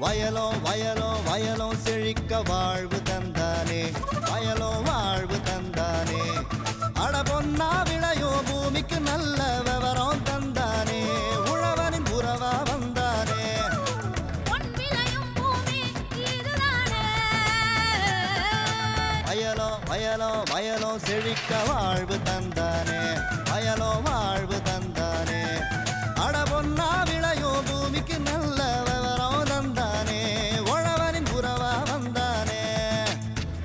வயலோ வயலோ வயலோ செழிக்க வாழ்வு தந்தானே, வயலோ வாழ்வு தந்தானே. அட பொன்னா விளையோ பூமிக்கு நல்ல விவரம் தந்தானே, உழவனின் உறவா வந்தானே. வயலோ வயலோ வயலோ செழிக்க வாழ்வு தந்தானே, வயலோ வாழ்வு தந்தானே. அட பொன்னா விளையோ பூமிக்கு நல்ல விவரம் தந்தானே, உழவனின் உறவா வந்தானே.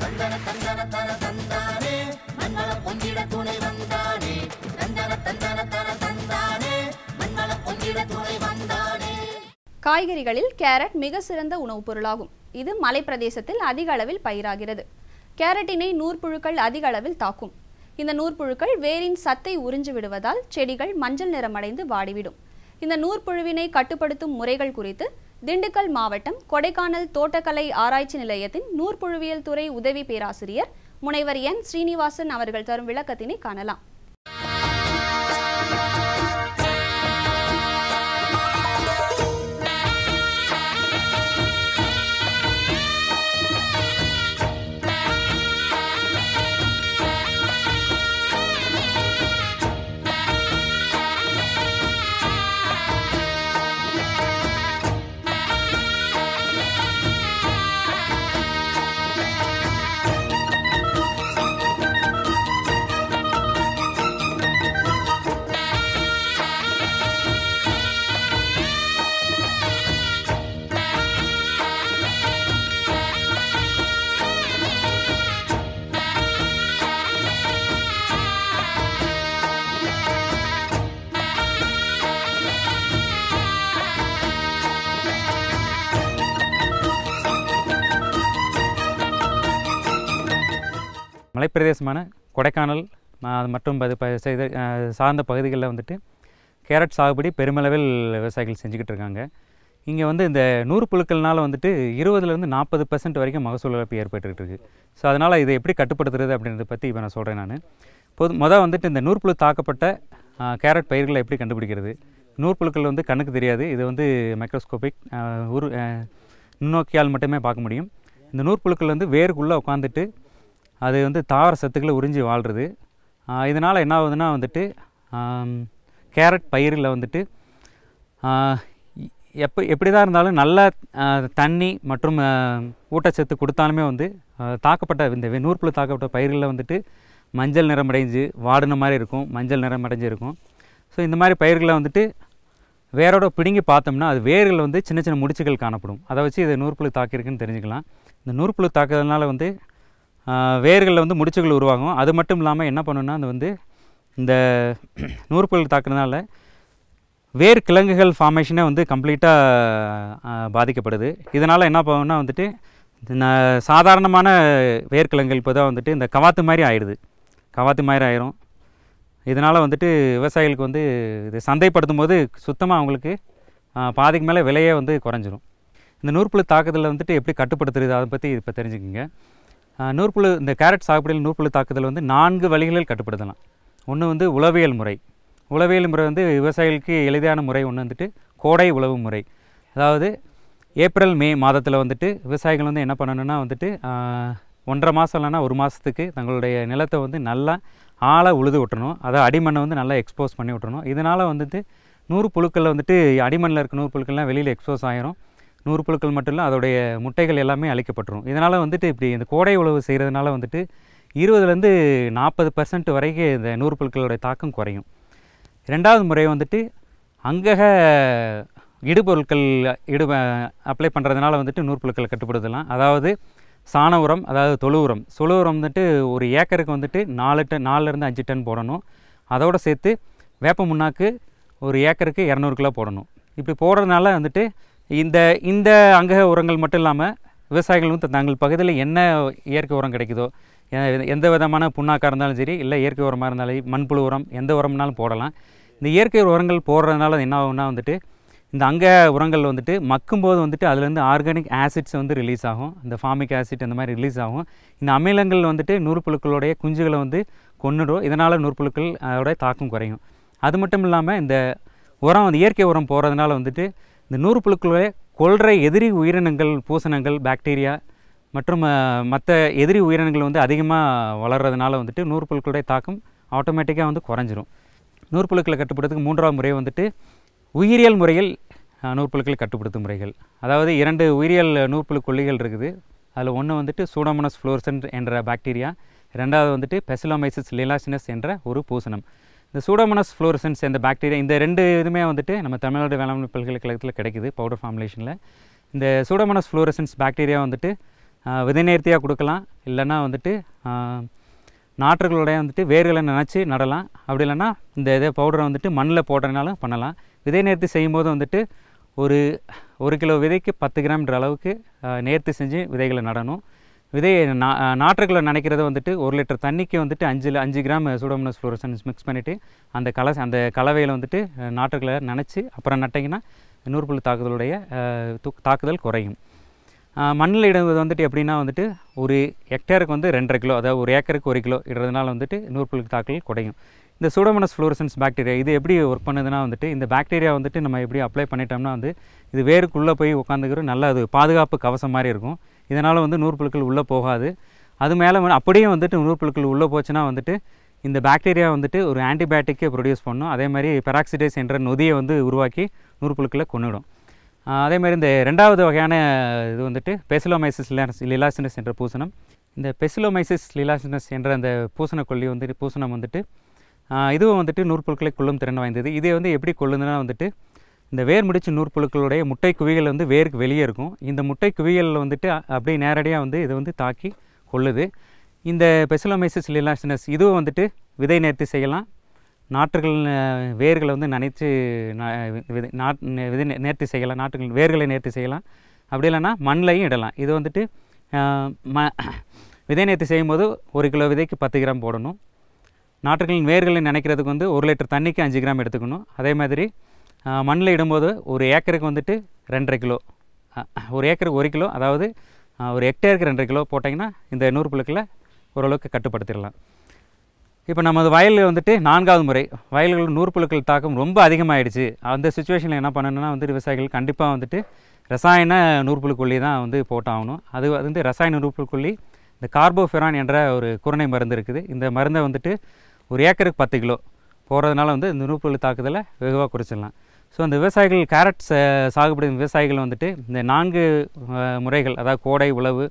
தந்தன தந்தன தன தந்தானே, மண்வள பொங்கிட துணை வந்தானே. தந்தன தந்தன தன தந்தானே, மண்வள பொங்கிட துணை வந்தானே. காய்கறிகளில் கேரட் மிக சிறந்த உணவுப் பொருளாகும். இது மலை பிரதேசத்தில் அதிக அளவில் பயிராகிறது. கேரட்டினை நூற்புழுக்கள் அதிக அளவில் தாக்கும். இந்த நூற்புழுக்கள் வேரின் சத்தை உறிஞ்சு விடுவதால் செடிகள் மஞ்சள் நிறமடைந்து வாடிவிடும். இந்த நூற்புழுவினை கட்டுப்படுத்தும் முறைகள் குறித்து திண்டுக்கல் மாவட்டம் கொடைக்கானல் தோட்டக்கலை ஆராய்ச்சி நிலையத்தின் நூற்புழுவியல் துறை உதவி பேராசிரியர் முனைவர் என் ஸ்ரீனிவாசன் அவர்கள் தரும் விளக்கத்தினை காணலாம். மலைப்பிரதேசமான கொடைக்கானல் மற்றும் சார்ந்த பகுதிகளில் வந்துட்டு கேரட் சாகுபடி பெருமளவில் விவசாயிகள் செஞ்சுக்கிட்டு இருக்காங்க. இங்கே வந்து இந்த நூற்புழுக்கள்னால வந்துட்டு 20% 40% வரைக்கும் மகசூல் இழப்பு ஏற்பட்டுக்கிட்டு இருக்குது. ஸோ அதனால் இதை எப்படி கட்டுப்படுத்துறது அப்படின்றத பற்றி இப்போ நான் சொல்கிறேன். நான் மொதல் வந்துட்டு இந்த நூற்புழு தாக்கப்பட்ட கேரட் பயிர்களை எப்படி கண்டுபிடிக்கிறது. நூற்புழுக்கள் வந்து கண்ணுக்கு தெரியாது. இது வந்து மைக்ரோஸ்கோபிக் நுண்ணோக்கியால் மட்டுமே பார்க்க முடியும். இந்த நூற்புழுக்கள் வந்து வேருக்குள்ளே உட்காந்துட்டு அது வந்து தாவர சத்துக்களை உறிஞ்சி வாழ்கிறது. இதனால் என்ன ஆகுதுன்னா வந்துட்டு கேரட் பயிரில் வந்துட்டு எப்படி தான் இருந்தாலும் நல்ல தண்ணி மற்றும் ஊட்டச்சத்து கொடுத்தாலுமே வந்து தாக்கப்பட்ட இந்த நூற்புழு தாக்கப்பட்ட பயிர்களில் வந்துட்டு மஞ்சள் நிறமடைஞ்சு வாடின மாதிரி இருக்கும், மஞ்சள் நிறமடைஞ்சு இருக்கும். ஸோ இந்த மாதிரி பயிர்களை வந்துட்டு வேரோட பிடுங்கி பார்த்தோம்னா அது வேர்கள் வந்து சின்ன சின்ன முடிச்சுகள் காணப்படும். அதை வச்சு இது நூற்புழு தாக்கியிருக்குன்னு தெரிஞ்சுக்கலாம். இந்த நூற்புழு தாக்குறதுனால வந்து வேர்களில் வந்து முடிச்சுகள் உருவாகும். அது மட்டும் இல்லாமல் என்ன பண்ணுன்னா அது வந்து இந்த நூற்புழு தாக்குறதுனால வேர் கிழங்குகள் ஃபார்மேஷனே வந்து கம்ப்ளீட்டாக பாதிக்கப்படுது. இதனால் என்ன பண்ணுன்னா வந்துட்டு சாதாரணமான வேர்க்கிழங்குகள் இப்போ தான் வந்துட்டு இந்த கவாத்து மாதிரி ஆயிடுது, கவாத்து மாதிரி ஆயிரும். இதனால் வந்துட்டு விவசாயிகளுக்கு வந்து இது சந்தைப்படுத்தும் போது சுத்தமாக அவங்களுக்கு பாதிக்கு மேலே விலையே வந்து குறைஞ்சிரும். இந்த நூற்புழு தாக்குதலை வந்துட்டு எப்படி கட்டுப்படுத்துறது அதை பற்றி இப்போ தெரிஞ்சுக்கிங்க. நூற்புழு இந்த கேரட் சாகுபடியில் நூற்புழு தாக்குதல் வந்து 4 வழிகளில் கட்டுப்படுத்தலாம். ஒன்று வந்து உளவியல் முறை. உளவியல் முறை வந்து விவசாயிகளுக்கு எளிதான முறை ஒன்று வந்துட்டு கோடை உழவு முறை. அதாவது ஏப்ரல் மே மாதத்தில் வந்துட்டு விவசாயிகள் வந்து என்ன பண்ணணுன்னா வந்துட்டு 1.5 மாதம் இல்லைன்னா 1 மாதத்துக்கு தங்களுடைய நிலத்தை வந்து நல்லா ஆழ உழுது விட்டணும். அதை அடிமண்ணை வந்து நல்லா எக்ஸ்போஸ் பண்ணி விட்டணும். இதனால் வந்துட்டு நூற்புழுக்களில் வந்துட்டு அடிமண்ணில் இருக்க நூற்புழுக்கள்லாம் வெளியில் எக்ஸ்போஸ் ஆகிரும். நூற்புழுக்கள் மட்டும் இல்லை, அதோடைய முட்டைகள் எல்லாமே அழிக்கப்பட்டுரும். இதனால் வந்துட்டு இப்படி இந்த கோடை உழவு செய்கிறதுனால வந்துட்டு 20% 40% வரைக்கும் இந்த நூற்புழுக்களுடைய தாக்கம் குறையும். 2வது முறை வந்துட்டு அங்கக இடுபொருட்கள் அப்ளை பண்ணுறதுனால வந்துட்டு நூற்புழுக்களை கட்டுப்படுத்தலாம். அதாவது சாண உரம், அதாவது தொழு உரம் வந்துட்டு ஒரு ஏக்கருக்கு வந்துட்டு 4 5 டன் போடணும். அதோடு சேர்த்து வேப்ப முன்னாக்கு ஒரு ஏக்கருக்கு 200 கிலோ போடணும். இப்படி போடுறதுனால வந்துட்டு இந்த அங்கக உரங்கள் மட்டும் இல்லாமல் விவசாயிகள் வந்து தங்கள் பகுதியில் என்ன இயற்கை உரம் கிடைக்குதோ, எந்த விதமான புண்ணாக்காக இருந்தாலும் சரி, இல்லை இயற்கை உரமாக இருந்தாலும் மண்புழு உரம் எந்த உரம்னாலும் போடலாம். இந்த இயற்கை உரங்கள் போடுறதுனால என்ன ஆகும்னா வந்துட்டு இந்த அங்க உரங்கள் வந்துட்டு மக்கும்போது வந்துட்டு அதுலேருந்து ஆர்கானிக் ஆசிட்ஸ் வந்து ரிலீஸ் ஆகும். இந்த ஃபார்மிக் ஆசிட் இந்த மாதிரி ரிலீஸ் ஆகும். இந்த அமிலங்கள் வந்துட்டு நூற்புழுக்களுடைய குஞ்சுகளை வந்து கொன்னுடும். இதனால் நூற்புழுக்கள் அதோடைய தாக்கம் குறையும். அது மட்டும் இல்லாமல் இந்த உரம் வந்து இயற்கை உரம் போடுறதுனால வந்துட்டு இந்த நூற்புழுக்களுடைய கொல்ற எதிரி உயிரினங்கள், பூசணங்கள், பாக்டீரியா மற்றும் மற்ற எதிரி உயிரினங்கள் வந்து அதிகமாக வளர்கிறதுனால வந்துட்டு நூற்புழுக்களுடைய தாக்கம் ஆட்டோமேட்டிக்காக வந்து குறைஞ்சிரும். நூற்புழுக்களை கட்டுப்படுத்துறதுக்கு 3ஆவது முறை வந்துட்டு உயிரியல் முறையில் நூற்புழுக்களை கட்டுப்படுத்தும் முறைகள். அதாவது 2 உயிரியல் நூற்புழு கொல்லிகள் இருக்குது. அதில் ஒன்று வந்துட்டு சூடோமோனாஸ் ஃப்ளோரசன்ஸ் என்ற பாக்டீரியா, 2வது வந்துட்டு பெசிலோமைசிஸ் லிலாசினஸ் என்ற ஒரு பூசணம். இந்த சூடோமோனாஸ் ஃப்ளோரசன்ஸ் என்ற பாக்டீரியா, இந்த 2 இதுவுமே வந்துட்டு நம்ம தமிழ்நாடு வேளாண்மை பல்கலைக்கழகத்தில் கிடைக்குது பவுடர் ஃபார்முலேஷனில். இந்த சூடோமோனாஸ் ஃப்ளோரசன்ஸ் பாக்டீரியா வந்துட்டு விதை நேர்த்தியாக கொடுக்கலாம், இல்லைன்னா வந்துட்டு நாற்றுகளுடைய வந்துட்டு வேர்களை நினச்சி நடலாம். அப்படி இல்லைன்னா இந்த இதே பவுடரை வந்துட்டு மண்ணில் போடுறதுனாலும் பண்ணலாம். விதை நேர்த்தி செய்யும்போது வந்துட்டு ஒரு கிலோ விதைக்கு 10 கிராம்ன்ற அளவுக்கு நேர்த்தி செஞ்சு விதைகளை நடணும். நாற்றுகளை நினைக்கிறது வந்துட்டு 1 லிட்டர் தண்ணிக்கு வந்துட்டு 5 கிராம் சூடோமோனாஸ் ஃப்ளோரசன்ஸ் மிக்ஸ் பண்ணிவிட்டு அந்த கலவையில் வந்துட்டு நாற்றுகளை நினச்சி அப்புறம் நட்டிங்கன்னா நூற்புழு தாக்குதல் குறையும். மண்ணில் இடுவது வந்துட்டு எப்படின்னா வந்துட்டு ஒரு ஹெக்டேருக்கு வந்து 2.5 கிலோ, அதாவது ஒரு ஏக்கருக்கு 1 கிலோ இடுறதுனால வந்துட்டு நூற்புழு தாக்குதல் குறையும். இந்த சூடோமோனாஸ் ஃப்ளோரசன்ஸ் பாக்டீரியா இது எப்படி ஒர்க் பண்ணுதுன்னா வந்துட்டு இந்த பாக்டீரியா வந்துட்டு நம்ம எப்படி அப்ளை பண்ணிட்டோம்னா வந்து இது வேருக்குள்ளே போய் உட்காந்துக்கிறோம், நல்ல அது பாதுகாப்பு கவசம் மாதிரி இருக்கும். இதனால் வந்து நூற்புழுக்கள் உள்ளே போகாது. அது மேலே அப்படியே வந்துட்டு நூற்புழுக்கள் உள்ளே போச்சுன்னா வந்துட்டு இந்த பாக்டீரியா வந்துட்டு ஒரு ஆன்டிபயோட்டிக்கை ப்ரொடியூஸ் பண்ணும். அதே மாதிரி பெராக்சிடேஸ் என்ற நொதியை வந்து உருவாக்கி நூற்புழுக்களை கொன்னுடும். அதே மாதிரி இந்த 2வது வகையான இது வந்துட்டு பெசிலோமைசிஸ் லிலாசினஸ் என்ற பூசணம். இந்த பெசிலோமைசிஸ் லிலாசினஸ் என்ற அந்த பூசணக்கொல்லி வந்துட்டு பூசணம் வந்துட்டு இதுவும் வந்துட்டு நூற்புழுக்களை கொல்லும் திறன் வாய்ந்தது. இதே வந்து எப்படி கொல்லுதுன்னா வந்துட்டு இந்த வேர் முடிச்சு நூற்புழுக்களுடைய முட்டை குவிகள் வந்து வேருக்கு வெளியே இருக்கும். இந்த முட்டை குவிகளில் வந்துட்டு அப்படியே நேரடியாக வந்து இதை வந்து தாக்கி கொல்லுது. இந்த பெசிலோமைசிஸ் லிலாசினஸ் இதுவும் வந்துட்டு விதை நேர்த்தி செய்யலாம், நாற்றுகள் வேர்களை வந்து நினைச்சு விதை நேர்த்தி செய்யலாம், நாற்றுகள் வேர்களை நேர்த்தி செய்யலாம். அப்படி இல்லைன்னா மண்ணிலையும் இடலாம். இது வந்துட்டு விதை நேர்த்தி செய்யும்போது 1 கிலோ விதைக்கு 10 கிராம் போடணும். நாற்றுகளின் வேர்களை நினைக்கிறதுக்கு வந்து 1 லிட்டர் தண்ணிக்கு 5 கிராம் எடுத்துக்கணும். அதே மாதிரி மண்ணில் இடும்போது ஒரு ஏக்கருக்கு வந்துட்டு 2.5 கிலோ, ஒரு ஏக்கருக்கு 1 கிலோ, அதாவது ஒரு ஹெக்டேருக்கு 2.5 கிலோ போட்டிங்கன்னா இந்த நூற்புழுக்களை ஓரளவுக்கு கட்டுப்படுத்திடலாம். இப்போ நமது வயலில் வந்துட்டு 4ஆவது முறை வயல்கள் நூற்புழுக்கள் தாக்கம் ரொம்ப அதிகமாகிடுச்சு. அந்த சுச்சுவேஷனில் என்ன பண்ணணும்னா வந்து விவசாயிகள் கண்டிப்பாக வந்துட்டு ரசாயன நூற்புழுக்கொல்லி தான் வந்து போட்டாகணும். அது வந்து ரசாயன நூற்புழுக்கொல்லி இந்த கார்போஃபெரான் என்ற ஒரு குருணை மருந்து இருக்குது. இந்த மருந்தை வந்துட்டு ஒரு ஏக்கருக்கு 10 கிலோ போடுறதுனால வந்து இந்த நூற்புழு தாக்குதலை வெகுவாக குறைச்சிடலாம். ஸோ அந்த விவசாயிகள் கேரட் சாகுபடி விவசாயிகள் வந்துட்டு இந்த 4 முறைகள், அதாவது கோடை உழவு,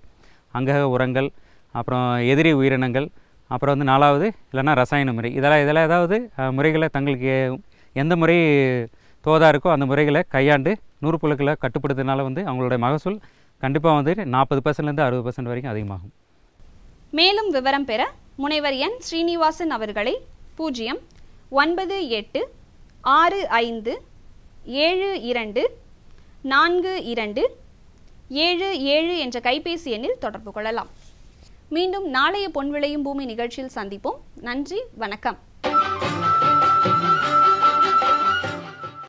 அங்கக உரங்கள், அப்புறம் எதிரி உயிரினங்கள், அப்புறம் வந்து 4வது இல்லைன்னா ரசாயன முறை, இதெல்லாம் ஏதாவது முறைகளை தங்களுக்கு எந்த முறை தோதாக இருக்கோ அந்த முறைகளை கையாண்டு நூற்புழுக்களை கட்டுப்படுத்துறதுனால வந்து அவங்களோட மகசூல் கண்டிப்பாக வந்து 40%லேருந்து 60% வரைக்கும் அதிகமாகும். மேலும் விவரம் பெற முனைவர் என் ஸ்ரீனிவாசன் அவர்களை 09865424277 என்ற கைபேசி எண்ணில் தொடர்பு கொள்ளலாம். மீண்டும் நாளைய பொன் விளையும் பூமி நிகழ்ச்சியில் சந்திப்போம். நன்றி, வணக்கம்.